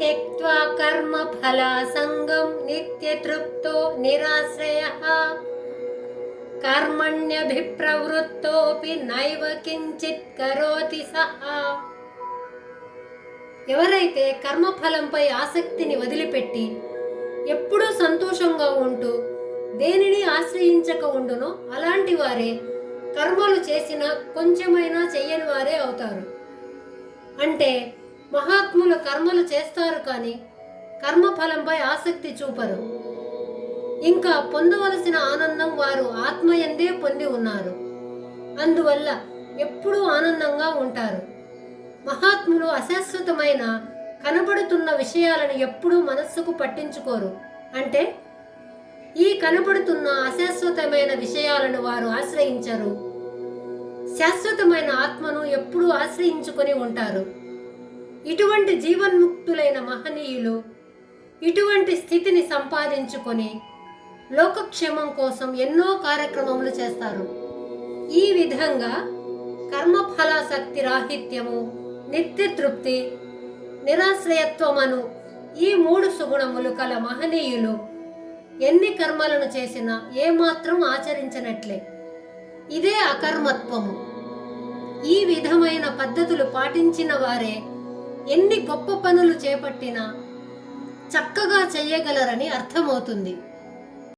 త్యక్త్వా కర్మ ఫలాసంగం నిత్యతృప్తో నిరాశ్రయః కర్మణ్యభిప్రవృత్తోపి నైవ కించిత్ కరోతి సహ. ఎవరైతే కర్మఫలంపై ఆసక్తిని వదిలిపెట్టి ఎప్పుడూ సంతోషంగా ఉంటూ దేనిని ఆశ్రయించక ఉండునో అలాంటి వారే కర్మలు చేసినా కొంచెమైనా చెయ్యని వారే అవుతారు. అంటే మహాత్ములు కర్మలు చేస్తారు కానీ కర్మఫలంపై ఆసక్తి చూపరు. ఇంకా పొందవలసిన ఆనందం వారు ఆత్మయందే పొంది ఉన్నారు. అందువల్ల ఎప్పుడూ ఆనందంగా ఉంటారు. మహాత్ములు అశాశ్వతమైన కనబడుతున్న విషయాలను ఎప్పుడూ మనస్సుకు పట్టించుకోరు. అంటే ఈ కనబడుతున్న అశాశ్వతమైన విషయాలను వారు ఆశ్రయించరు. శాశ్వతమైన ఆత్మను ఎప్పుడూ ఆశ్రయించుకొని ఉంటారు. ఇటువంటి జీవన్ముక్తులైన మహనీయులు ఇటువంటి స్థితిని సంపాదించుకొని లోకక్షేమం కోసం ఎన్నో కార్యక్రమములు చేస్తారు. ఈ విధంగా కర్మఫలాసక్తి రాహిత్యము, నిత్యతృప్తి, నిరాశ్రయత్వమను ఈ 3 సుగుణములు కల మహనీయులు ఎన్ని కర్మలను చేసినా ఏమాత్రం ఆచరించనట్లే. ఇదే అకర్మత్వము. ఈ విధమైన పద్ధతులు పాటించిన వారే ఎన్ని గొప్ప పనులు చేపట్టినా చక్కగా చెయ్యగలరని అర్థమవుతుంది.